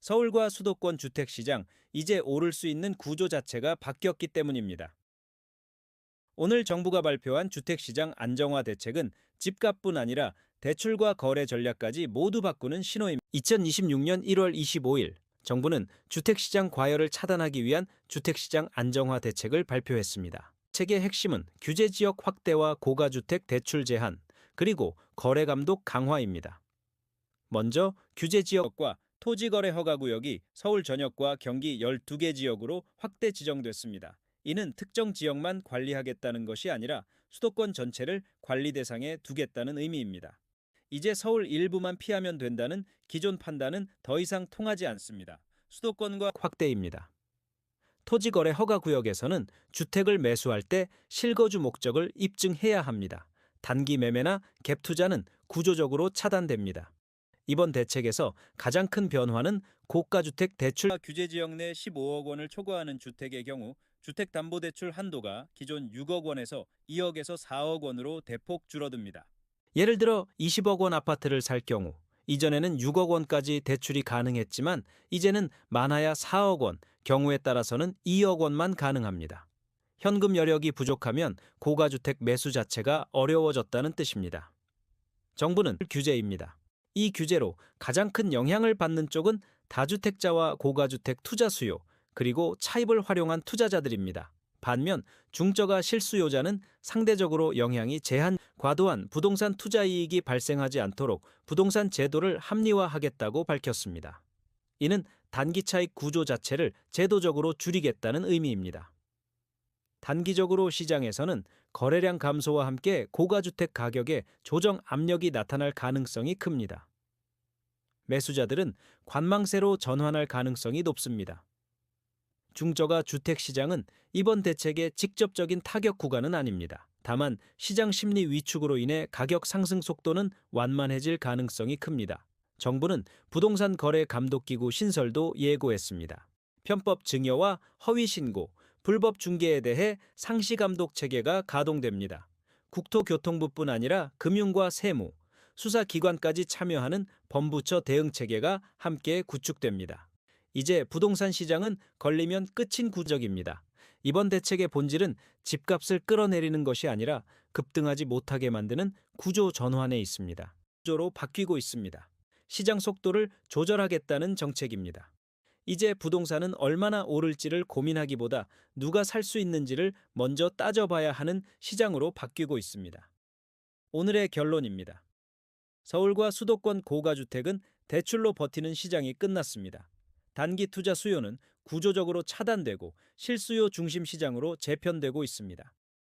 서울과 수도권 주택시장, 이제 오를 수 있는 구조 자체가 바뀌었기 때문입니다. 오늘 정부가 발표한 주택시장 안정화 대책은 집값뿐 아니라 대출과 거래 전략까지 모두 바꾸는 신호입니다. 2026년 1월 25일, 정부는 주택시장 과열을 차단하기 위한 주택시장 안정화 대책을 발표했습니다. 대책의 핵심은 규제지역 확대와 고가주택 대출 제한, 그리고 거래 감독 강화입니다. 먼저 규제지역과 토지거래 허가구역이 서울 전역과 경기 12개 지역으로 확대 지정됐습니다. 이는 특정 지역만 관리하겠다는 것이 아니라 수도권 전체를 관리 대상에 두겠다는 의미입니다. 이제 서울 일부만 피하면 된다는 기존 판단은 더 이상 통하지 않습니다. 수도권과 확대입니다. 토지거래 허가구역에서는 주택을 매수할 때 실거주 목적을 입증해야 합니다. 단기 매매나 갭 투자는 구조적으로 차단됩니다. 이번 대책에서 가장 큰 변화는 고가주택 대출 규제 지역 내 15억 원을 초과하는 주택의 경우 주택담보대출 한도가 기존 6억 원에서 2억에서 4억 원으로 대폭 줄어듭니다. 예를 들어 20억 원 아파트를 살 경우 이전에는 6억 원까지 대출이 가능했지만 이제는 많아야 4억 원, 경우에 따라서는 2억 원만 가능합니다. 현금 여력이 부족하면 고가주택 매수 자체가 어려워졌다는 뜻입니다. 정부는 규제입니다. 이 규제로 가장 큰 영향을 받는 쪽은 다주택자와 고가주택 투자 수요, 그리고 차입을 활용한 투자자들입니다. 반면 중저가 실수요자는 상대적으로 영향이 제한, 과도한 부동산 투자 이익이 발생하지 않도록 부동산 제도를 합리화하겠다고 밝혔습니다. 이는 단기 차익 구조 자체를 제도적으로 줄이겠다는 의미입니다. 단기적으로 시장에서는 거래량 감소와 함께 고가주택 가격에 조정 압력이 나타날 가능성이 큽니다. 매수자들은 관망세로 전환할 가능성이 높습니다. 중저가 주택시장은 이번 대책의 직접적인 타격 구간은 아닙니다. 다만 시장 심리 위축으로 인해 가격 상승 속도는 완만해질 가능성이 큽니다. 정부는 부동산 거래 감독기구 신설도 예고했습니다. 편법 증여와 허위 신고, 불법 중개에 대해 상시 감독 체계가 가동됩니다. 국토교통부뿐 아니라 금융과 세무, 수사기관까지 참여하는 범부처 대응 체계가 함께 구축됩니다. 이제 부동산 시장은 걸리면 끝인 구적입니다. 이번 대책의 본질은 집값을 끌어내리는 것이 아니라 급등하지 못하게 만드는 구조 전환에 있습니다. 구조로 바뀌고 있습니다. 시장 속도를 조절하겠다는 정책입니다. 이제 부동산은 얼마나 오를지를 고민하기보다 누가 살 수 있는지를 먼저 따져봐야 하는 시장으로 바뀌고 있습니다. 오늘의 결론입니다. 서울과 수도권 고가주택은 대출로 버티는 시장이 끝났습니다. 단기 투자 수요는 구조적으로 차단되고 실수요 중심 시장으로 재편되고 있습니다.